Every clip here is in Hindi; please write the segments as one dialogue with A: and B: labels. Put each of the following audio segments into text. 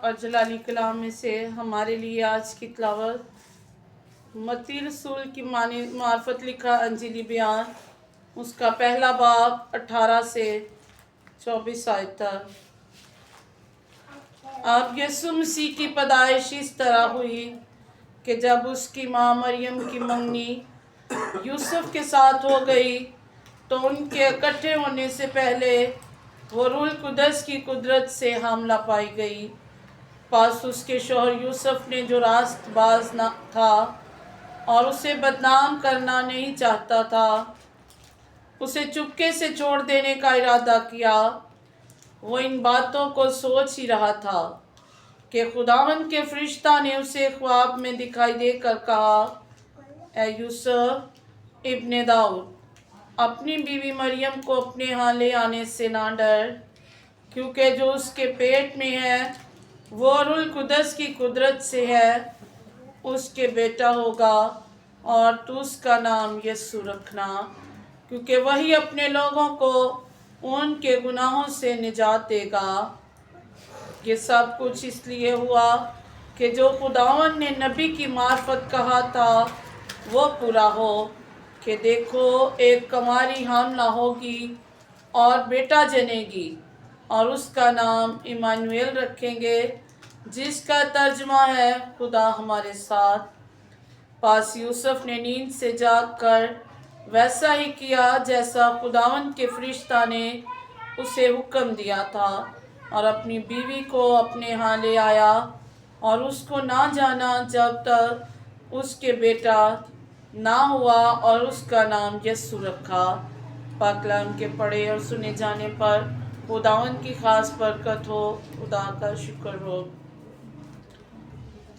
A: और जलाली कलाम में से हमारे लिए आज की तिलावत मत्ती रसूल की मार्फत लिखा अंजीली बयान, उसका पहला बाब 18 से 24 आयत तक। अब यीशु मसीह की पैदाइश इस तरह हुई कि जब उसकी माँ मरियम की मंगनी यूसुफ के साथ हो गई तो उनके इकट्ठे होने से पहले वो रूह कुदस की कुदरत से हामला पाई गई। पास उसके शौहर यूसुफ ने, जो रास्तबाज न था और उसे बदनाम करना नहीं चाहता था, उसे चुपके से छोड़ देने का इरादा किया। वो इन बातों को सोच ही रहा था कि खुदावंद के फरिश्ता ने उसे ख्वाब में दिखाई देकर कहा, ऐ यूसुफ इब्ने दाऊद, अपनी बीवी मरियम को अपने यहाँ ले आने से ना डर, क्योंकि जो उसके पेट में है वो रूह कुदस की कुदरत से है। उसके बेटा होगा और तू उसका नाम यीशु रखना, क्योंकि वही अपने लोगों को उनके गुनाहों से निजात देगा। ये सब कुछ इसलिए हुआ कि जो खुदावंद ने नबी की मार्फत कहा था वो पूरा हो कि देखो, एक कुंवारी हामला होगी और बेटा जनेगी और उसका नाम इमानुएल रखेंगे, जिसका तर्जमा है खुदा हमारे साथ। पास यूसुफ ने नींद से जागकर वैसा ही किया जैसा खुदावंद के फरिश्ता ने उसे हुक्म दिया था, और अपनी बीवी को अपने यहाँ ले आया और उसको ना जाना जब तक उसके बेटा ना हुआ, और उसका नाम यीशु रखा। पाक कलाम के पढ़े और सुने जाने पर खुदावंद की खास बरकत हो। खुदा का शुक्र हो।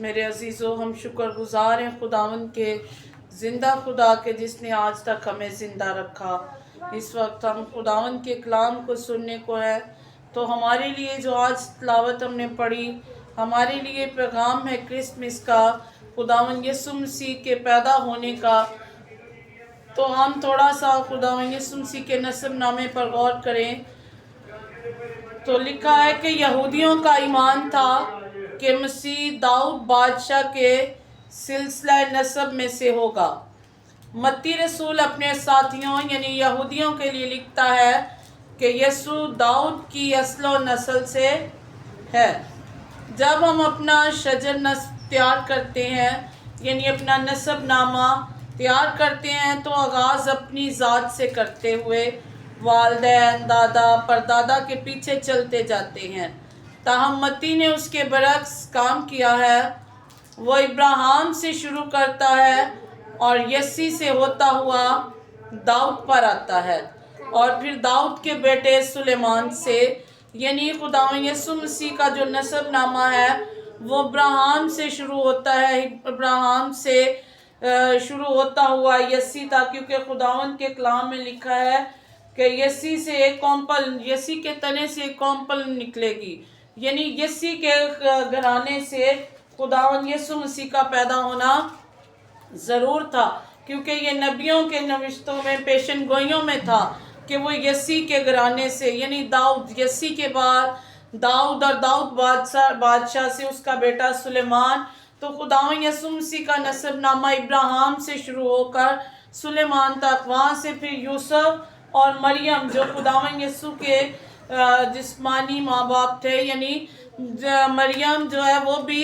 A: मेरे अजीज़ों, हम शुक्रगुजार हैं खुदावंद के, ज़िंदा खुदा के, जिसने आज तक हमें ज़िंदा रखा। इस वक्त हम खुदावंद के कलाम को सुनने को है, तो हमारे लिए जो आज तिलावत हमने पढ़ी, हमारे लिए पैगाम है क्रिसमस का, खुदावंद यीशु मसीह के पैदा होने का। तो हम थोड़ा सा खुदावंद यीशु मसीह के नस्ब नामे पर गौर करें। तो लिखा है कि यहूदियों का ईमान था कि मसीह दाऊद बादशाह के सिलसिला नसब में से होगा। मत्ती रसूल अपने साथियों यानी यहूदियों के लिए लिखता है कि यीशु दाऊद की असलो नस्ल से है। जब हम अपना शजर नस्ब तैयार करते हैं, यानी अपना नसब नामा तैयार करते हैं, तो आगाज़ अपनी ज़ात से करते हुए वालदैन, दादा, परदादा के पीछे चलते जाते हैं। ताहम मत्ती ने उसके बरक्स काम किया है। वो इब्राहिम से शुरू करता है और यसी से होता हुआ दाऊद पर आता है, और फिर दाऊद के बेटे सुलेमान से, यानी खुदावंद यीशु मसीह का जो नसब नामा है वो इब्राहिम से शुरू होता है। इब्राहिम से शुरू होता हुआ यसी था, क्योंकि खुदावंद के कलाम में लिखा है कि यसी से एक कौम, यसी के तने से एक कौम निकलेगी, यानी यसी के घराने से खुदावंद यीशु मसीह का पैदा होना ज़रूर था, क्योंकि ये नबियों के नविश्तों में, पेशन गोइयों में था कि वो यसी के घराने से, यानी दाऊद, यसी के बाद दाऊद, और दाऊद बादशाह से उसका बेटा सुलेमान। तो खुदावंद यीशु मसीह का नसब नामा इब्राहिम से शुरू होकर सुलेमान तक, वहाँ से फिर यूसुफ और मरियम, जो खुदावंद यीशु के जिस्मानी माँ बाप थे, यानी मरियम जो है वो भी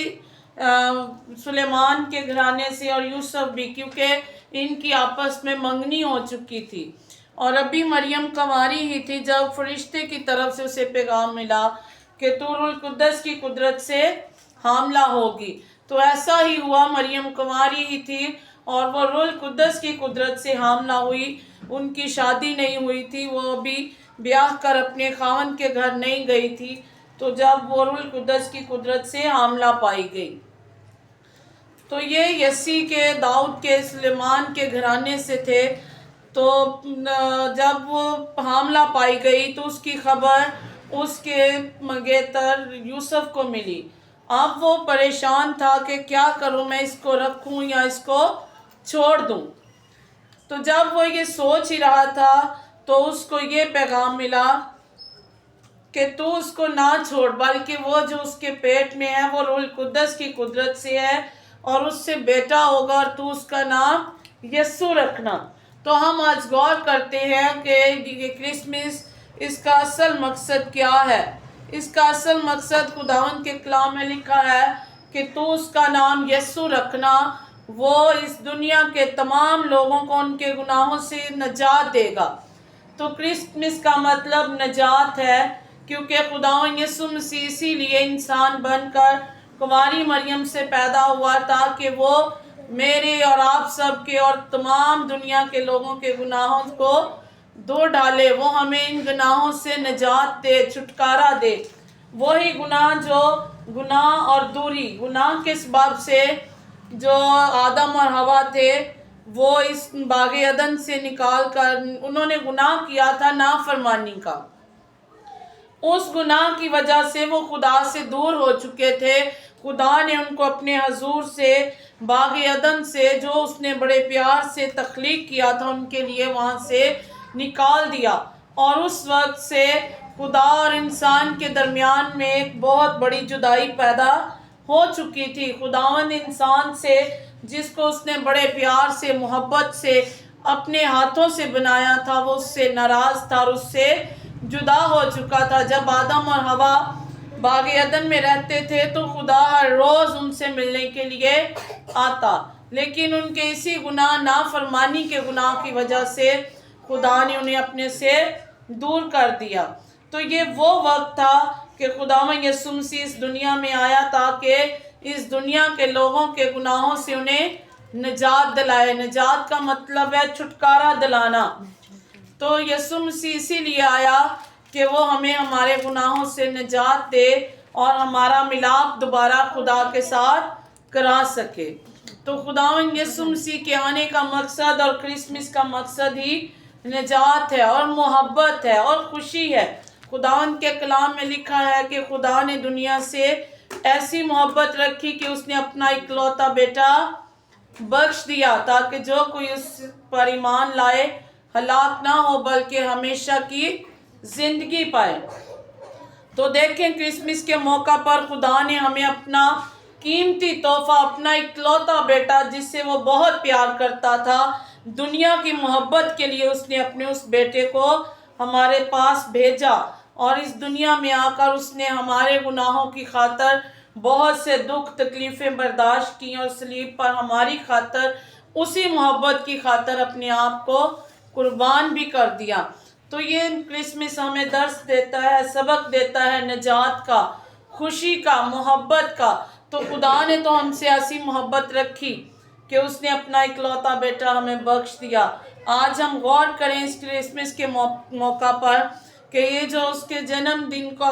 A: सुलेमान के घराने से, और यूसुफ भी, क्योंकि इनकी आपस में मंगनी हो चुकी थी और अभी मरियम कंवारी ही थी जब फरिश्ते की तरफ से उसे पैगाम मिला कि तू रूह कुदस की कुदरत से हामला होगी। तो ऐसा ही हुआ, मरियम कंवारी ही थी और वो रूह कुदस की कुदरत से हामला हुई। उनकी शादी नहीं हुई थी, वो अभी ब्याह कर अपने खावन के घर नहीं गई थी। तो जब वो रूह कुदस की कुदरत से हामला पाई गई, तो ये यसी के, दाऊद के, सुलेमान के घराने से थे। तो जब वो हामला पाई गई तो उसकी खबर उसके मंगेतर यूसुफ को मिली। अब वो परेशान था कि क्या करूं, मैं इसको रखूं या इसको छोड़ दूं। तो जब वो ये सोच ही रहा था तो उसको ये पैगाम मिला कि तू उसको ना छोड़, बल्कि वो जो उसके पेट में है वो रूहुल कुद्दस की कुदरत से है और उससे बेटा होगा और तू उसका नाम यस्सु रखना। तो हम आज गौर करते हैं कि ये क्रिसमस, इसका असल मकसद क्या है। इसका असल मकसद खुदावन के कलाम में लिखा है कि तू उसका नाम यस्सु रखना। वो इस दुनिया के तमाम लोगों को उनके गुनाहों से नजात देगा। तो क्रिसमस का मतलब नजात है, क्योंकि खुदावन यीशु मसीह इसीलिए इंसान बनकर कुंवारी मरियम से पैदा हुआ ताकि वो मेरे और आप सबके और तमाम दुनिया के लोगों के गुनाहों को धो डाले। वो हमें इन गुनाहों से नजात दे, छुटकारा दे। वही गुनाह और दूरी, गुनाह के सबब से जो आदम और हवा थे वो इस बागे अदन से निकाल कर उन्होंने गुनाह किया था नाफरमानी का। उस गुनाह की वजह से वो खुदा से दूर हो चुके थे। खुदा ने उनको अपने हजूर से बागे अदन से, जो उसने बड़े प्यार से तख्लीक किया था उनके लिए, वहाँ से निकाल दिया। और उस वक्त से खुदा और इंसान के दरमियान में एक बहुत बड़ी जुदाई पैदा हो चुकी थी। खुदावंद इंसान से, जिसको उसने बड़े प्यार से, मोहब्बत से, अपने हाथों से बनाया था, वो उससे नाराज़ था और उससे जुदा हो चुका था। जब आदम और हवा बागे अदन में रहते थे तो खुदा हर रोज़ उनसे मिलने के लिए आता, लेकिन उनके इसी गुनाह, नाफरमानी के गुनाह की वजह से खुदा ने उन्हें अपने से दूर कर दिया। तो ये वो वक्त था कि खुदावंद यीशु मसीह इस दुनिया में आया ताकि इस दुनिया के लोगों के गुनाहों से उन्हें निजात दिलाए। निजात का मतलब है छुटकारा दिलाना। तो यीशु मसीह इसीलिए आया कि वो हमें हमारे गुनाहों से निजात दे और हमारा मिलाप दोबारा खुदा के साथ करा सके। तो खुदावंद यीशु मसीह के आने का मकसद और क्रिसमस का मकसद ही निजात है और मोहब्बत है और खुशी है। खुदावंद के कलाम में लिखा है कि खुदा ने दुनिया से ऐसी मोहब्बत रखी कि उसने अपना इकलौता बेटा बख्श दिया ताकि जो कोई उस पर ईमान लाए हलाक ना हो बल्कि हमेशा की जिंदगी पाए। तो देखें, क्रिसमस के मौका पर खुदा ने हमें अपना कीमती तोहफा, अपना इकलौता बेटा, जिससे वो बहुत प्यार करता था, दुनिया की मोहब्बत के लिए उसने अपने उस बेटे को हमारे पास भेजा। और इस दुनिया में आकर उसने हमारे गुनाहों की खातर बहुत से दुख तकलीफ़ें बर्दाश्त की और सलीब पर हमारी खातर, उसी मोहब्बत की खातर अपने आप को कुर्बान भी कर दिया। तो ये क्रिसमस हमें दर्स देता है, सबक देता है निजात का, खुशी का, मोहब्बत का। तो खुदा ने तो हमसे ऐसी मोहब्बत रखी कि उसने अपना इकलौता बेटा हमें बख्श दिया। आज हम गौर करें इस क्रिसमस के मौका पर कि ये जो उसके जन्मदिन का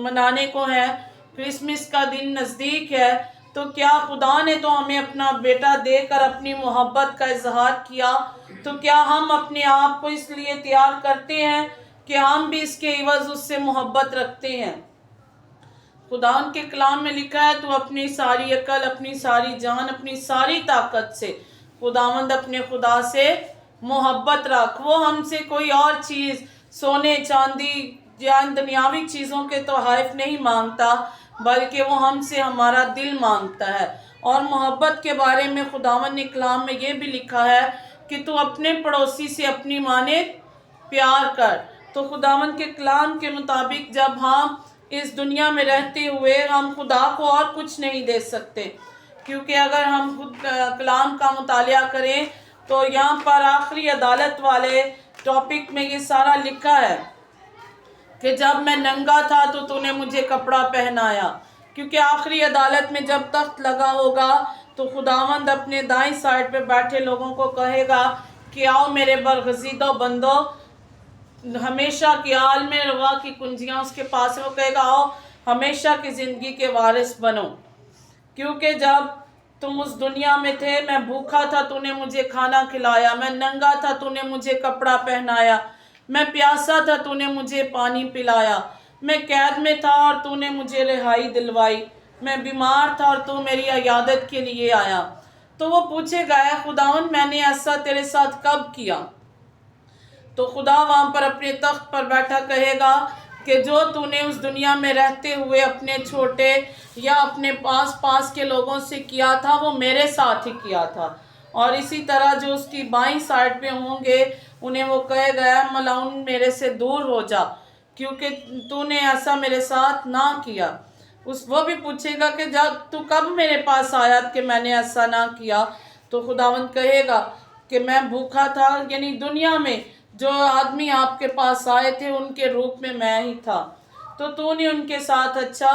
A: मनाने को है, क्रिसमस का दिन नज़दीक है, तो क्या खुदा ने तो हमें अपना बेटा देकर अपनी मोहब्बत का इजहार किया, तो क्या हम अपने आप को इसलिए तैयार करते हैं कि हम भी इसके इवज़ उससे मोहब्बत रखते हैं। खुदा के कलाम में लिखा है, तू अपनी सारी अकल, अपनी सारी जान, अपनी सारी ताकत से खुदावंद अपने खुदा से मोहब्बत रख। वो हमसे कोई और चीज़, सोने चांदी या दुनियावी चीज़ों के तो हर्फ नहीं मांगता, बल्कि वो हमसे हमारा दिल मांगता है। और मोहब्बत के बारे में खुदावंद ने कलाम में ये भी लिखा है कि तू अपने पड़ोसी से अपनी माने प्यार कर। तो खुदावंद के कलाम के मुताबिक जब हम इस दुनिया में रहते हुए हम खुदा को और कुछ नहीं दे सकते, क्योंकि अगर हम खुद कलाम का मुतालिया करें तो यहाँ पर आखिरी अदालत वाले टॉपिक में ये सारा लिखा है कि जब मैं नंगा था तो तूने मुझे कपड़ा पहनाया। क्योंकि आखिरी अदालत में जब तख्त लगा होगा तो खुदावंद अपने दाईं साइड पे बैठे लोगों को कहेगा कि आओ मेरे बरगज़ीदा बंदो, हमेशा की आलम रवा की कुंजियाँ उसके पास है। वो कहेगा आओ हमेशा की ज़िंदगी के वारिस बनो, क्योंकि जब तुम उस दुनिया में थे, मैं भूखा था तूने मुझे खाना खिलाया, मैं नंगा था तूने मुझे कपड़ा पहनाया, मैं प्यासा था तूने मुझे पानी पिलाया, मैं कैद में था और तूने मुझे रिहाई दिलवाई, मैं बीमार था और तू मेरी इयादत के लिए आया। तो वो पूछेगा, ऐ खुदावन मैंने ऐसा तेरे साथ कब किया? तो खुदा वहाँ पर अपने तख्त पर बैठा कहेगा कि जो तूने उस दुनिया में रहते हुए अपने छोटे या अपने पास पास के लोगों से किया था वो मेरे साथ ही किया था। और इसी तरह जो उसकी बाईं साइड पे होंगे उन्हें वो कहेगा मलाउन मेरे से दूर हो जा, क्योंकि तूने ऐसा मेरे साथ ना किया। वो भी पूछेगा कि जब तू कब मेरे पास आया कि मैंने ऐसा ना किया। तो खुदावंद कहेगा कि मैं भूखा था, यानी दुनिया में जो आदमी आपके पास आए थे उनके रूप में मैं ही था, तो तूने उनके साथ अच्छा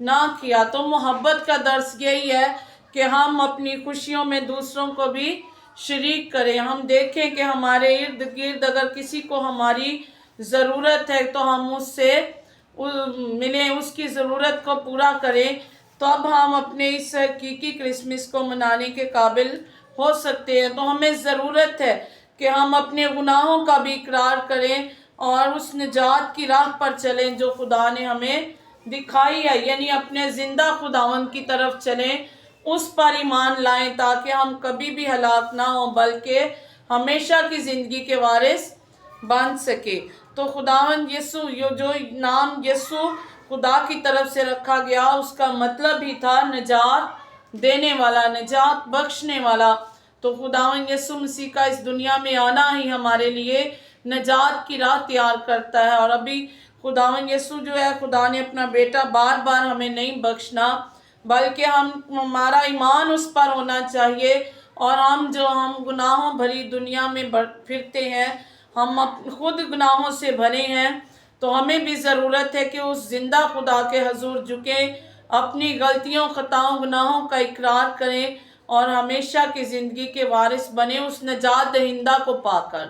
A: ना किया। तो मोहब्बत का दर्स यही है कि हम अपनी खुशियों में दूसरों को भी शरीक करें। हम देखें कि हमारे इर्द गिर्द अगर किसी को हमारी ज़रूरत है तो हम उससे मिलें, उसकी ज़रूरत को पूरा करें, तब हम अपने इस हकीकी क्रिसमस को मनाने के काबिल हो सकते हैं। तो हमें ज़रूरत है कि हम अपने गुनाहों का भी इकरार करें और उस निजात की राह पर चलें जो खुदा ने हमें दिखाई है, यानी अपने ज़िंदा खुदावंद की तरफ चलें, उस पर ईमान लाएं ताकि हम कभी भी हलाक ना हों बल्कि हमेशा की ज़िंदगी के वारिस बन सके। तो खुदावंद यीशु, यो जो नाम यीशु खुदा की तरफ से रखा गया उसका मतलब ही था निजात देने वाला, निजात बख्शने वाला। तो खुदावंद यीशु मसीह का इस दुनिया में आना ही हमारे लिए निजात की राह तैयार करता है। और अभी खुदावंद यीशु जो है, खुदा ने अपना बेटा बार बार हमें नहीं बख्शना, बल्कि हमारा ईमान उस पर होना चाहिए। और हम गुनाहों भरी दुनिया में फिरते हैं, हम खुद गुनाहों से भरे हैं, तो हमें भी ज़रूरत है कि उस ज़िंदा खुदा के हजूर झुकें, अपनी गलतियों खताओं गुनाहों का इकरार करें और हमेशा की ज़िंदगी के वारिस बने उस निजात दहिंदा को पाकर।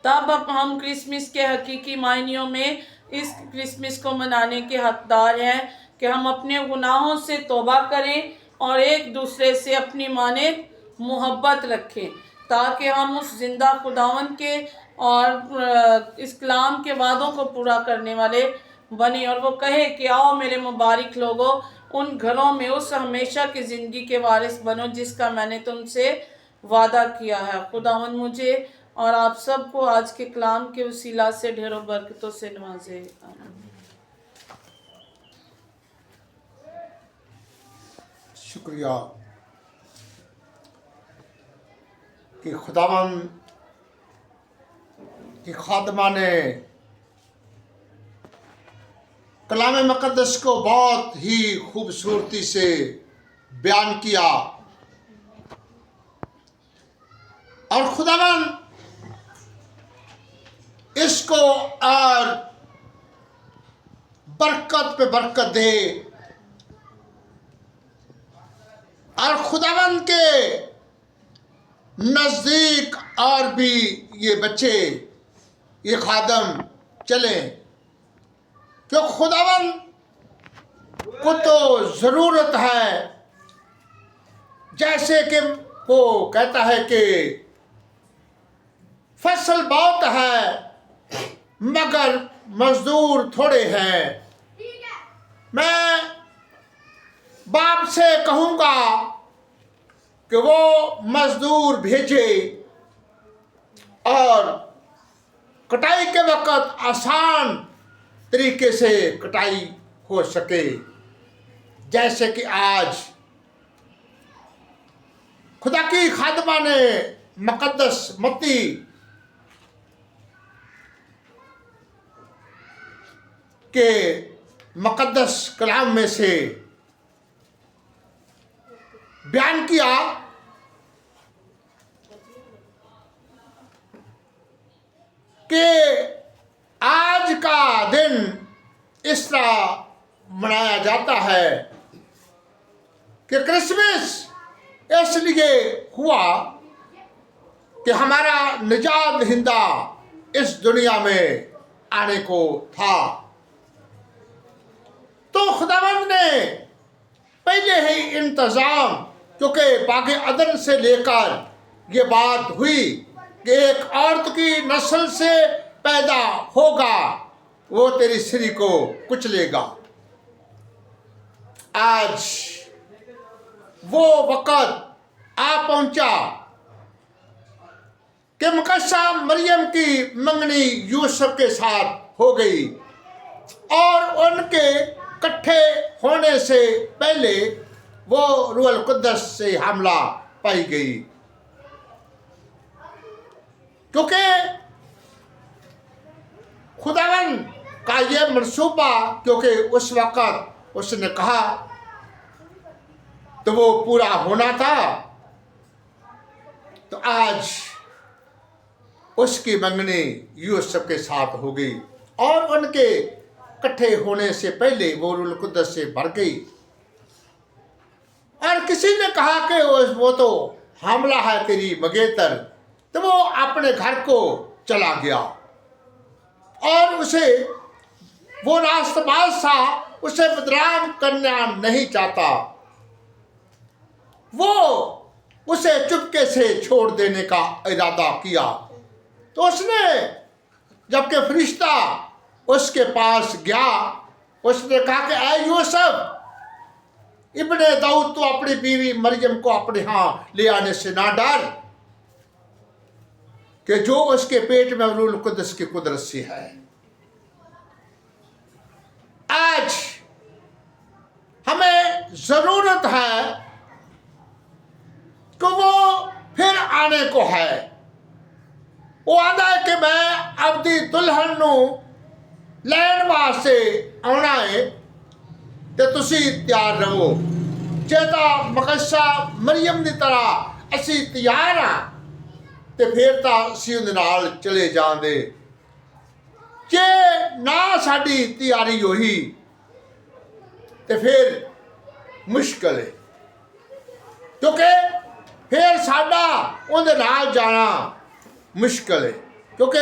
A: तब अब हम क्रिसमस के हकीकी मायनियों में इस क्रिसमस को मनाने के हकदार हैं कि हम अपने गुनाहों से तौबा करें और एक दूसरे से अपनी माने मोहब्बत रखें, ताकि हम उस ज़िंदा खुदावंद के और इस कलाम के वादों को पूरा करने वाले बने। और वो कहे कि आओ मेरे मुबारक लोगों, उन घरों में उस हमेशा की ज़िंदगी के वारिस बनो जिसका मैंने तुमसे वादा किया है। खुदावंद मुझे और आप सबको आज के कलाम के वसीला से ढेरों बरकतों से नवाजे।
B: शुक्रिया कि खुदावंद की खादमा ने कलाम मुक़द्दस को बहुत ही खूबसूरती से बयान किया। और खुदावंद इसको और बरकत पे बरकत दे। और खुदावंद के नज़दीक और भी ये बच्चे, ये खादम चलें, क्योंकि खुदावंद को तो ज़रूरत है। जैसे कि वो कहता है कि फसल बहुत है मगर मजदूर थोड़े हैं। मैं बाप से कहूँगा कि वो मजदूर भेजे और कटाई के वक़्त आसान तरीके से कटाई हो सके। जैसे कि आज खुदा की खादमा ने मुक़द्दस मत्ती के मुक़द्दस कलाम में से बयान किया कि आज का दिन इस तरह मनाया जाता है कि क्रिसमस इसलिए हुआ कि हमारा निजात दहिंदा इस दुनिया में आने को था। तो खुदावंद ने पहले ही इंतज़ाम, क्योंकि बागे अदन से लेकर ये बात हुई कि एक औरत की नस्ल से पैदा होगा, वो तेरी सिरी को कुचलेगा। आज वो वक़्त आ पहुंचा कि मुकद्दसा मरियम की मंगनी यूसुफ के साथ हो गई और उनके इकट्ठे होने से पहले वो रूहुल कुद्दस से हमला पाई गई, क्योंकि खुदावन का ये मनसूबा, क्योंकि उस वक़्त उसने कहा तो वो पूरा होना था। तो आज उसकी मंगनी यूसुफ के साथ हो गई और उनके इकट्ठे होने से पहले वो रूहुल कुद्दस से भर गई। और किसी ने कहा कि वो तो हमला है तेरी मंगेतर, तो वो अपने घर को चला गया और उसे वो रास्तबाज था, उसे बदनाम करना नहीं चाहता, वो उसे चुपके से छोड़ देने का इरादा किया। तो उसने जबकि फरिश्ता उसके पास गया, उसने कहा कि ऐ यूसुफ इब्ने दाऊद, तो अपनी बीवी मरियम को अपने यहाँ ले आने से ना डर, कि जो उसके पेट में रूहुल कुद्दस की कुदरत से है। आज हमें जरूरत है कि वो फिर आने को है। वो आंदा है कि मैं अपनी दुल्हन नूं लैण वास्ते आना है, तो तुसी तैयार रहो। जे तां मुकद्दसा मरियम की तरह असी तैयार हाँ, तो फिर तां असी उहदे नाल चले जांदे। जे ना साडी तैयारी होई तो फिर मुश्किल है, क्योंकि फिर साडा उहदे नाल जाना मुश्किल है। क्योंकि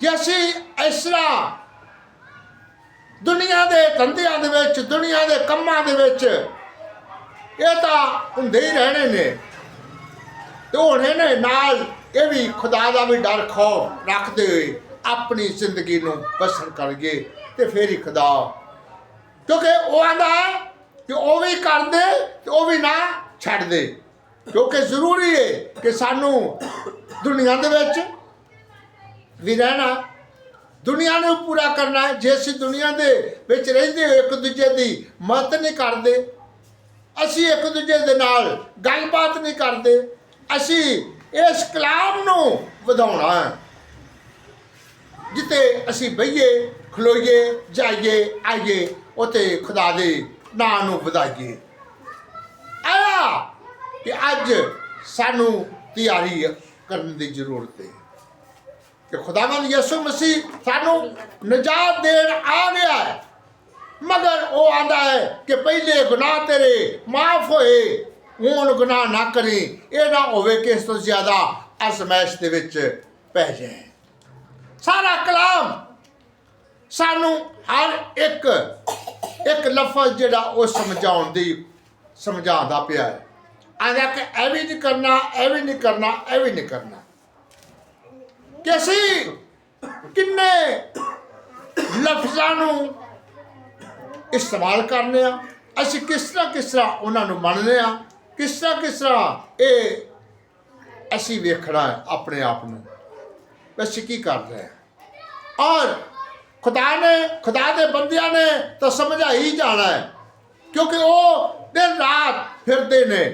B: जे असी इस तरह दुनिया के धंधियां दे विच, दुनिया के कामां दे विच ये तां हुंदे ही रहने ने, तो हुण इहने नाल ये भी खुदा का भी डर खौफ रखते हुए अपनी जिंदगी नूं बसर करिए, तो फिर ही खुदा, क्योंकि वो आंदा है कि वो भी कर दे तो वो भी ना छड़ दे। क्योंकि जरूरी है कि सानू दुनिया दे विच भी रहना, दुनिया ने पूरा करना है। जे असीं दुनिया दे विच रहिंदे होए एक दूजे की मदद नहीं करते, असीं एक दूजे दे नाल गलबात नहीं करते, असीं इस कलाम नूं वधाउणा है जिते असीं बहिए खलोईए जाइए आइए, उते खुदा दे नां नूं वधाइए। आया कि अज सानू तैयारी करने की जरूरत है कि खुदावंद यसू मसीह सानू निजात देन आ गया है, मगर वो आंदा है कि पहले गुनाह तेरे माफ होए, हुण गुनाह ना करी, ये ना होवे कि इस तो ज्यादा आजमाइश दे विच पै जाए। सारा कलाम सानू हर एक लफज जिहड़ा वो समझाउंदा पिया है। आंदा कि ऐ भी नहीं करना, ऐ भी नहीं करना, ऐ भी नहीं करना। कि असीं किन्ने लफ्ज़ां नूं इस्तेमाल करने आ, असीं किस तरह उन्हां नूं मनने आ, किस तरह ये असीं वेखना है अपने आप नूं, असीं की कर रहे हैं। और खुदा दे बंदियां ने तो समझा ही जाना है, क्योंकि वो दिन रात फिरते ने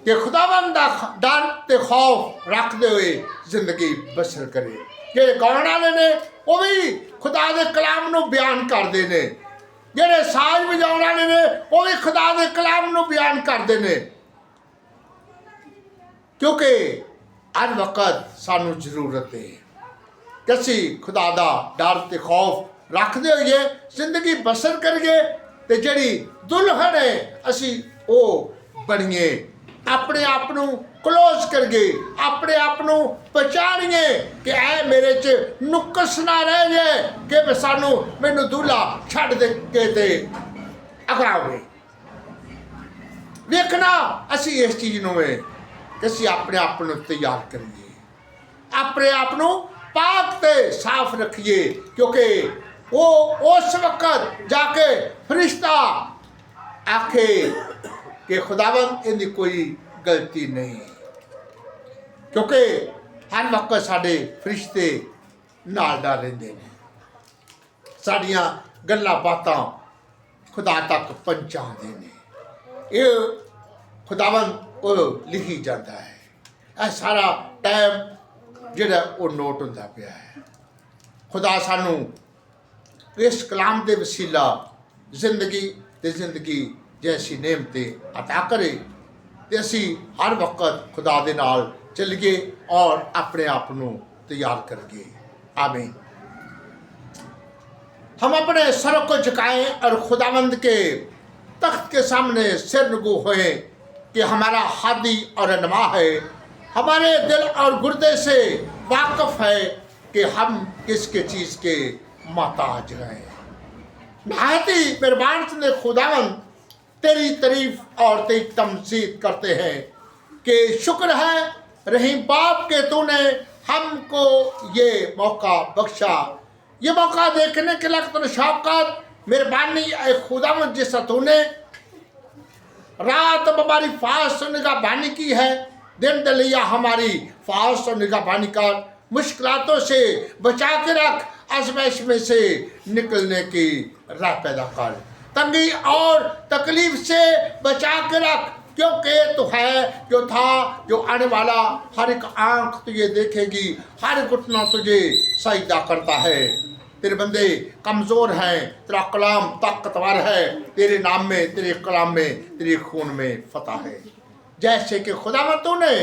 B: कि खुदावंद दा डर ते खौफ रखते हुए जिंदगी बसर करे। जेड़े गाउण वाले ने वो भी खुदा दे कलाम नूं बयान करते ने, जेड़े साज बजाउण वाले ने वो भी खुदा दे कलाम नूं बयान करते ने, क्योंकि हर वक्त सानू जरूरत है कि असीं खुदा दा डर ते खौफ रखते हुए जिंदगी बसर करिए, ते जिहड़ी दुल्हन है असीं वो बणीए, अपने आप नूं क्लोज करिए, अपने आप नूं पहचानिए कि ऐ मेरे च नुक्स ना रह जाए कि सानू मैनू दूल्हा छड्ड दे के ते अगावे। वेखना असीं इस चीज़ नूं है कि असीं अपने आप नूं तैयार करिए, अपने आप नूं पाक ते साफ रखिए, क्योंकि वो उस वक्त जाके फरिश्ता आखे कि खुदावंद इनकी कोई गलती नहीं, क्योंकि हर वक्त साडे फरिश्ते नाल डाल रहिंदे ने, साड़ियां गल्लां बातां खुदा तक पहुंचाते ने। ये खुदावंद वो लिखी जाता है। यह सारा टाइम जिहड़ा वो नोट होंदा पिया है। खुदा सानू इस कलाम दे वसीला जिंदगी ते जिंदगी जैसी नेमतें अता करे ते असी हर वक्त खुदा दे नाल चलिए और अपने आप को तैयार करिए। आमीन। हम अपने सर को झुकाएं और खुदावंद के तख्त के सामने सिर नुगो होए कि हमारा हादी और रहनुमा है, हमारे दिल और गुर्दे से वाकिफ है कि हम किसके चीज़ के मोहताज हैं। नहायत ही मेहरबान ने खुदावंद तेरी तारीफ और तेरी तमजीद करते हैं कि शुक्र है रहीम बाप के तूने हमको ये मौका बख्शा, ये मौका देखने के लिए शौकत मेहरबानी ए खुदावंद जिस तूने रात हमारी फास निगाहबानी की है, दिन दलिया हमारी फास और निगाहबानी कर, मुश्किलातों से बचा के रख, आजमाइश में से निकलने की राह पैदा कर, तंगी और तकलीफ से बचा के रख, क्योंकि तो है जो था जो आने वाला, हर एक आंख तुझे देखेगी, हर घुटना तुझे सजदा करता है। तेरे बंदे कमज़ोर हैं, तेरा कलाम ताकतवर है, तेरे नाम में, तेरे कलाम में, तेरे खून में फतह है। जैसे कि खुदावंद तूने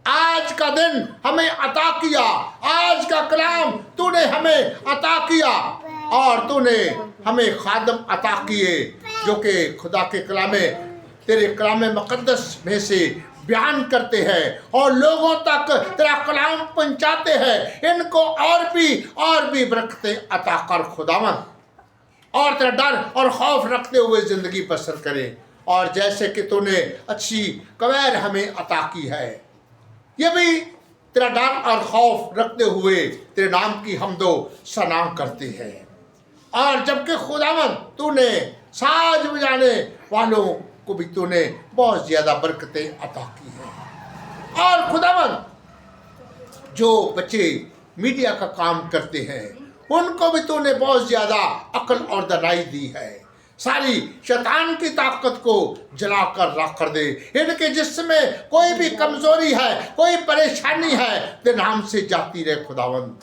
B: आज का दिन हमें अता किया, आज का कलाम तूने हमें अता किया और तूने हमें खादम अता किए जो कि खुदा के कलाम में, तेरे कलाम मुक़द्दस में से बयान करते हैं और लोगों तक तेरा कलाम पहुंचाते हैं। इनको और भी बरकतें अता कर खुदावंद, और तेरा डर और खौफ रखते हुए ज़िंदगी बसर करें। और जैसे कि तूने अच्छी कवैर हमें अता की है, ये भी तेरा डर और खौफ रखते हुए तेरे नाम की हमदो सना करते हैं। और जबकि खुदावंद तूने साज बजाने वालों को भी तूने बहुत ज़्यादा बरकतें अता की हैं। और खुदावंद जो बच्चे मीडिया का काम करते हैं उनको भी तूने बहुत ज़्यादा अक्ल और दानाई दी है। सारी शैतान की ताकत को जलाकर राख कर दे। इनके जिसमें कोई भी कमज़ोरी है, कोई परेशानी है, तेरे नाम से जाती रहे खुदावंद।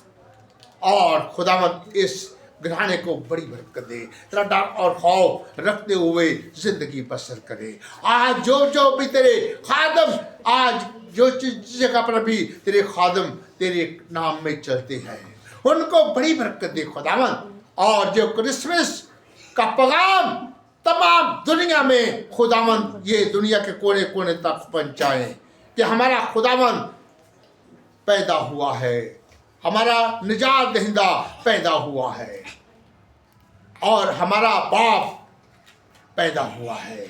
B: और खुदावंद इस घराने को बड़ी बरकत दे, तेरा डर और खौफ रखते हुए जिंदगी बसर करे। आज जो भी तेरे खादम, आज जो जगह पर भी तेरे खादम तेरे नाम में चलते हैं, उनको बड़ी बरकत दे खुदावंद। और जो क्रिसमस का पैगाम तमाम दुनिया में खुदावंद ये दुनिया के कोने कोने तक पहुंचाए कि हमारा खुदावंद पैदा हुआ है, हमारा निजात दहिंदा पैदा हुआ है और हमारा बाप पैदा हुआ है।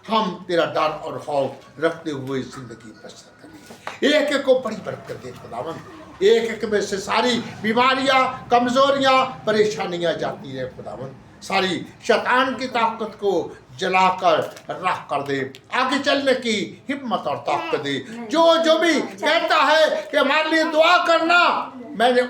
B: हम तेरा डर और खौफ रखते हुए जिंदगी बसर करें। एक एक को बड़ी बरकत दे खुदावंद। एक एक में से सारी बीमारियां, कमजोरियां, परेशानियां जाती रहे खुदावंद। सारी शैतान की ताकत को जलाकर राख कर दे। आगे चलने की हिम्मत और ताकत दे। जो भी कहता है कि हमारे लिए दुआ करना, मैंने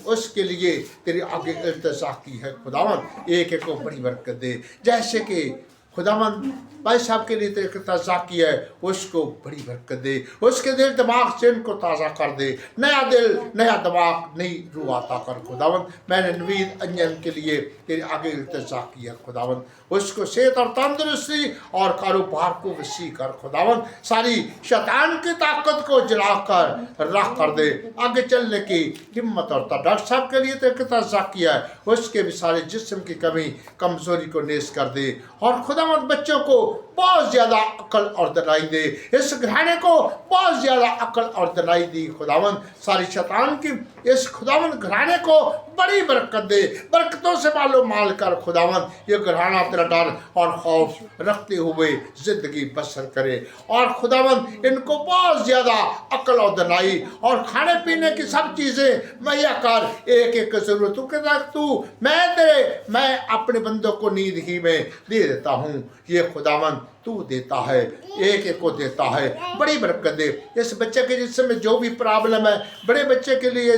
B: उसके लिए तेरे आगे इल्तिजा की है खुदावंद। एक एक को बड़ी बरकत दे। जैसे कि खुदावंद भाई साहब के लिए तेरे इल्तिजा किया है, उसको बड़ी बरकत दे। उसके दिल दिमाग से इनको ताज़ा कर दे। नया दिल, नया दिमाग, नई रूह अता कर खुदावंद। मैंने नवीद अंजन के लिए तेरे आगे इल्तिजा किया खुदावंद। उसको सेहत और तंदुरुस्ती और कारोबार को वसी कर खुदावंद। सारी शैतान की ताकत को जलाकर राख कर दे। आगे चलने की हिम्मत और डॉक्टर साहब के लिए तेरे इल्तिजा किया है, उसके भी सारे जिस्म की कमी कमज़ोरी को नेस कर दे। और खुदावंद बच्चों को बहुत ज़्यादा अक्ल और दनाई दे। इस घराने को बहुत ज़्यादा अक्ल और दनाई दी खुदावंद। सारी शैतान की इस खुदावंद घराने को बड़ी बरकत दे। बरकतों से मालो माल कर खुदावंद। ये घराना तेरा डर और खौफ रखते हुए ज़िंदगी बसर करे। और खुदावंद इनको बहुत ज़्यादा अक्ल और दनाई और खाने पीने की सब चीज़ें मुहैया कर। एक एक ज़रूरतों के तक मैं अपने बंदों को नींद ही में दे देता हूँ। ये खुदावंद तू देता है, एक एक को देता है, बड़ी बरकत दे। इस बच्चे के जिसमें जो भी प्रॉब्लम है, बड़े बच्चे के लिए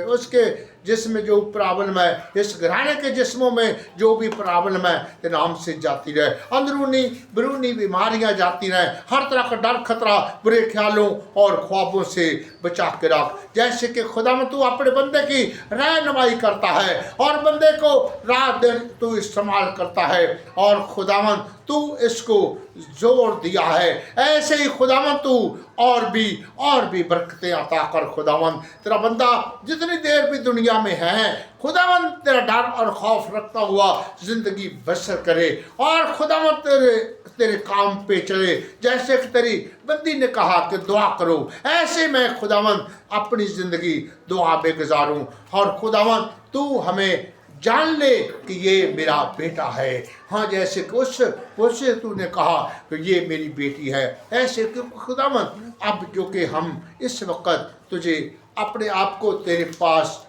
B: उसके जिसमें जो प्रॉब्लम है, इस घराने के जिस्मों में जो भी प्रॉब्लम है, तेरे नाम से जाती रहे। अंदरूनी बरूनी बीमारियां जाती रहे, हर तरह का डर खतरा बुरे ख्यालों और ख्वाबों से बचा के रख। जैसे कि खुदावंद तू अपने बंदे की रहनुमाई करता है और बंदे को रात दिन तू इस्तेमाल करता है, और खुदावंद तू इसको जोर दिया है, ऐसे ही खुदावंद तू और भी बरकतें अता कर। खुदावंद तेरा बंदा जितनी देर भी दुनिया में है, खुदावंद तेरा डर और खौफ रखता हुआ जिंदगी बसर करे, और खुदावंद तेरे काम पे चले। जैसे कि तेरी बंदी ने कहा कि दुआ करो, ऐसे मैं खुदावंद अपनी ज़िंदगी दुआ में गुजारूं, और खुदावंद तू हमें जान ले कि ये मेरा बेटा है। हाँ, जैसे कि उससे तूने कहा कि ये मेरी बेटी है, ऐसे कि खुदावंद अब क्योंकि हम इस वक्त तुझे अपने आप को तेरे पास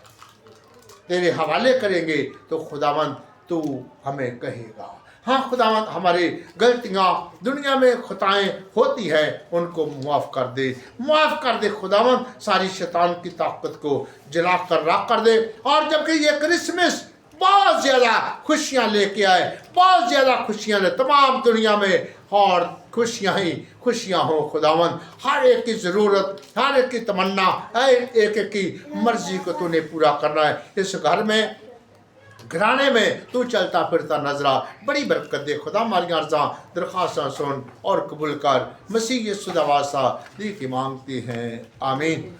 B: तेरे हवाले करेंगे, तो खुदावंद तू हमें कहेगा। हाँ खुदावंद, हमारी गलतियाँ दुनिया में खताएँ होती है, उनको माफ़ कर दे खुदावंद। सारी शैतान की ताकत को जला कर राख कर दे, और जबकि ये क्रिसमस बहुत ज़्यादा खुशियाँ लेके आए, बहुत ज़्यादा खुशियाँ ले तमाम दुनिया में, और खुशियाँ ही खुशियाँ हो खुदावंद। हर एक की ज़रूरत, हर एक की तमन्ना, हर एक की मर्जी को तूने पूरा करना है। इस घर में घराने में तू चलता फिरता नजरा, बड़ी बरकत दे खुदा। हमारी अर्ज़ा दरख्वास्तां सुन और कबूल कर, मसीह यीशु दा वास्ता दी की मांगते हैं, आमीन।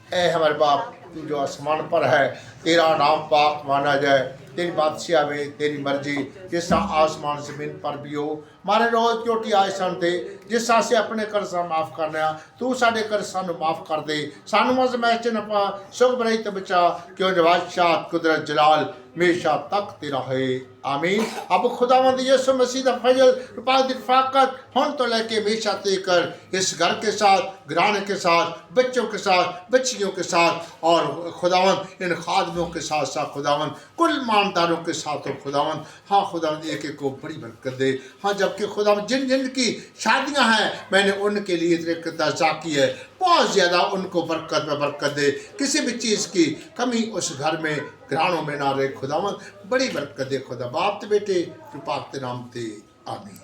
B: ए हमारे बाप, तू जो आसमान पर है, तेरा नाम पाक माना जाए, तेरी बादशाह आवे, तेरी मर्जी जिस तरह आसमान ज़मीन पर भी हो। मारे रोज़ की रोटी आज सानू दे, जिस तरह से अपने कर्जा माफ़ करने, तू साडे कर्ज सानू माफ़ कर दे, सानू मज़मैश च न पा, सुख बुराई तो बचा, क्यों जो बादशाह कुदरत जलाल हमेशा तक तेरा है, आमीन। अब खुदावंद यीशु मसीह दा फजल रफ़ाकत हुन तो लेके हमेशा तक इस घर के साथ, घराने के साथ, बच्चों के साथ, बच्चियों के साथ, और खुदावंद इन खादमों के साथ साथ खुदावंद कुल ईमानदारों के साथ हो खुदावंद। हाँ खुदावंद, एक एक को बड़ी बरकत दे। हाँ, जबकि खुदावंद जिन जिन की शादियाँ हैं, मैंने उनके लिए तेरे कज़ा की है, बहुत ज़्यादा उनको बरकत में बरकत दे, किसी भी चीज़ की कमी उस घर में घरानों में ना रहे खुदावंद, बड़ी बरकत दे खुदा। बाप ते बेटे पाक ते नाम ते, आमीन।